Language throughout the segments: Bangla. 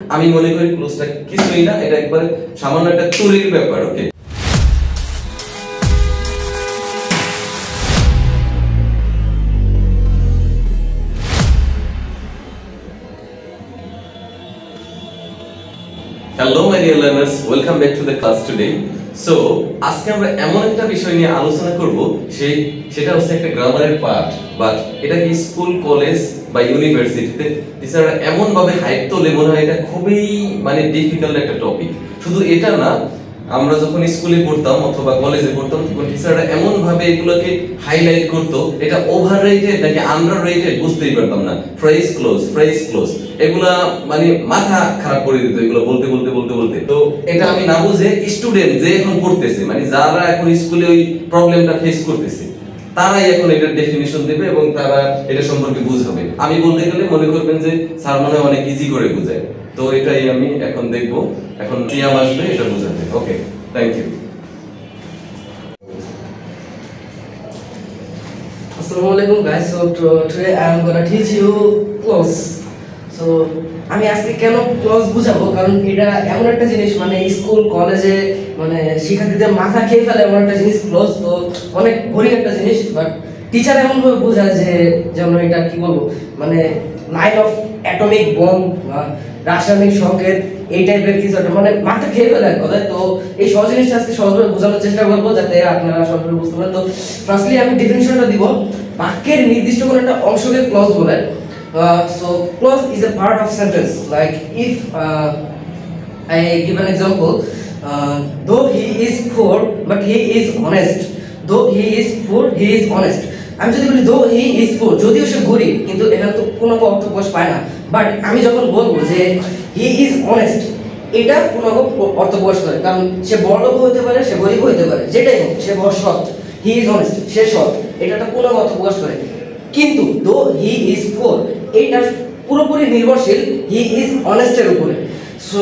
আমি মনে করি ক্লোজটা কিছুই না, এটা একবারে সামান্য একটা তুরির ব্যাপার। Okay, hello my dear learners, welcome back to the class today. So আজকে আমরা এমন একটা বিষয় নিয়ে আলোচনা করব, সেটা হচ্ছে একটা গ্রামারের পার্ট। বাট এটা কি স্কুল, কলেজ বা ইউনিভার্সিটিতে টিচাররা এমন ভাবে হাইপ তোলে, মনে হয় এটা খুবই ডিফিকাল্ট একটা টপিক। শুধু এটা না, আমরা যখন স্কুলে পড়তাম অথবা কলেজে পড়তাম তখন টিচাররা এমন ভাবে এগুলোকে হাইলাইট করতো, এটা ওভাররেটেড নাকি আন্ডাররেটেড বুঝতেই পারতাম না। ফ্রেজ ক্লোজ এগুলা মাথা খারাপ করে দিত এগুলো বলতে বলতে। তো এটা আমি না বুঝে স্টুডেন্ট যে এখন পড়তেছে, যারা এখন স্কুলে ওই প্রবলেমটা ফেস করতেছে, তারাই এখন এটার ডেফিনিশন দেবে এবং তারা এটা সম্পর্কে বুঝাবে। আমি বলতে গেলে মনে করবেন যে স্যার মনে হয় অনেক ইজি করে বুঝায়। তো এটাই আমি এখন দেখব, এখন প্রিয়াম আসবে এটা বুঝাতে। Okay, thank you. Assalamu alaikum guys. So today I am gonna teach you clause. So আমি আজকে কেন ক্লজ বুঝাবো, কারণ এটা এমন একটা জিনিস স্কুল কলেজে শিক্ষার্থীদের মাথা খেয়ে ফেলে এমন একটা জিনিস ক্লজ। তো অনেক বোরিং একটা জিনিস, বাট টিচার এমন ভাবে বোঝায় যে যেমন এটা কি বলবো লাইন অফ অ্যাটমিক বম্ব বা রাসায়নিক সংকেত, এই টাইপের কিছু একটা মাথা খেয়ে ফেলে এক কথায়। তো এই সহজ জিনিসটা আজকে সহজভাবে বোঝানোর চেষ্টা করবো যাতে আপনারা সহজভাবে বুঝতে পারেন। তো ফার্স্টলি আমি ডেফিনিশনটা দিব। বাক্যের নির্দিষ্ট কোনো একটা অংশকে ক্লজ বলে। So clause is a part of sentence. Like if I give an example, though he is poor but he is honest. Though he is poor he is honest. আমি যদি বলি though he is poor, যদিও সে গরিব, কিন্তু এখানে তো কোনো অর্থ প্রকাশ পায় না। বাট আমি যখন বলবো যে he is honest, এটা কোনো অর্থ প্রকাশ করে, কারণ সে বড়লোক হতে পারে, সে গরিব হতে পারে, যেটাই হোক সে সৎ। he is honest, সে সৎ, এটা একটা কোনো অর্থ প্রকাশ করে। কিন্তু though he is poor, এটা পুরোপুরি নির্ভরশীল he is honest এর উপরে। সো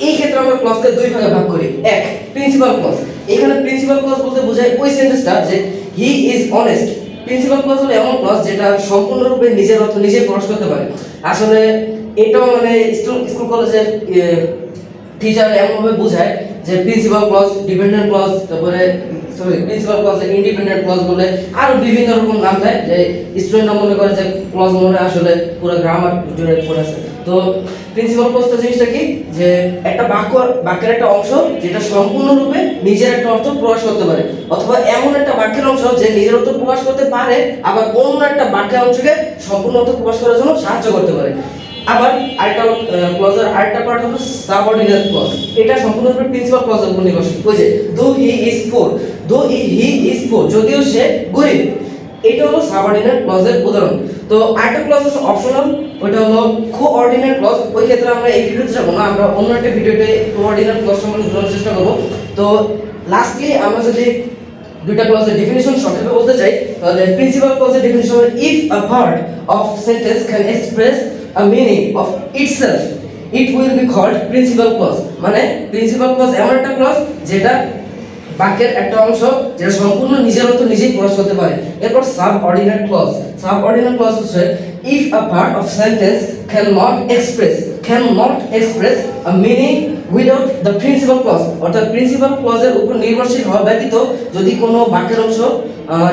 এই ক্ষেত্রে আমরা ক্লজকে দুই ভাগে ভাগ করি। এক, প্রিন্সিপাল ক্লজ। এখানে প্রিন্সিপাল ক্লজ বলতে বোঝায় ওই সেন্টেন্সটা যে he is honest। Principal clause হলো এমন ক্লজ যেটা সম্পূর্ণরূপে নিজের অর্থ নিজেই প্রকাশ করতে পারে। আসলে এটাও স্কুল কলেজের টিচার এমন ভাবে বোঝায় যে প্রিন্সিপাল ক্লজ, ডিপেন্ডেন্ট ক্লজ, তারপরে প্রিন্সিপাল ক্লজ, ইন্ডিপেন্ডেন্ট ক্লজ বলে আরো বিভিন্ন রকম নাম দেয়, যে স্টুডেন্টরা মনে করে যে ক্লজ মনে আসলে পুরো গ্রামার জুড়ে পড়েছে। তো প্রিন্সিপাল ক্লজটা জিনিসটা কি, যে একটা বাক্যের একটা অংশ যেটা সম্পূর্ণরূপে নিজের একটা অর্থ প্রকাশ করতে পারে, অথবা এমন একটা বাক্যের অংশ যে নিজের অর্থ প্রকাশ করতে পারে আবার অন্য একটা বাক্যের অংশকে সম্পূর্ণ অর্থ প্রকাশ করার জন্য সাহায্য করতে পারে। আবার আরেকটা ক্লজের আরেকটা পার্ট হলো সাবঅর্ডিনেট ক্লজ। এটা সম্পূর্ণরূপে প্রিন্সিপাল ক্লজের উপর নির্ভরশীল। ওই যে though he is poor, though he is poor, যদিও সে গরিব, এটা হলো সাবঅর্ডিনেট ক্লজের উদাহরণ। তো আরেকটা ক্লজ আছে অপশনাল, ওইটা হলো কোঅর্ডিনেট ক্লজ। ওই ক্ষেত্রে আমরা এই ভিডিওতে যাব না, আমরা অন্য একটা ভিডিওতে কোঅর্ডিনেট ক্লজ সম্বন্ধে বোঝানোর চেষ্টা করব। তো লাস্টলি আমরা যদি দুইটা ক্লজের ডেফিনিশন সংক্ষেপে বলতে চাই, তাহলে প্রিন্সিপাল ক্লজের ডেফিনিশন হলো if a part of sentence can express a meaning of itself, it will be called principal clause। Principal clause এমন একটা ক্লজ যেটা বাক্যের একটা অংশ যেটা সম্পূর্ণ নিজের অর্থ নিজেই প্রকাশ করতে পারে। এরপর সাবঅর্ডিনেট ক্লজ। সাবঅর্ডিনেট ক্লজ হচ্ছে if a part of sentence cannot express a meaning without the principal clause, অর্থাৎ প্রিন্সিপাল ক্লজের উপর নির্ভরশীল হওয়া ব্যতীত যদি কোনো বাক্যের অংশ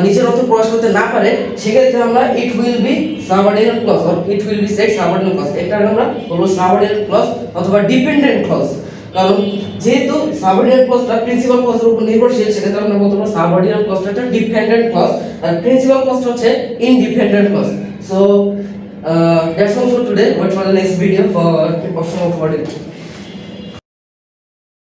নিজের অর্থ প্রকাশ করতে না পারে, সেক্ষেত্রে আমরা it will be subordinate clause or it will be said subordinate clause। এটা আমরা বলবো subordinate clause অথবা dependent clause। কারণ যেহেতু সাবঅর্ডিনেট ক্লজটা প্রিন্সিপাল ক্লজের উপর নির্ভরশীল, সেক্ষেত্রে আমরা বলতে পারবো সাবঅর্ডিনেট ক্লজটা একটা ডিপেন্ডেন্ট ক্লজ আর প্রিন্সিপাল ক্লজটা হচ্ছে independent clause. So that's all for today. Wait for the next video for optional wording.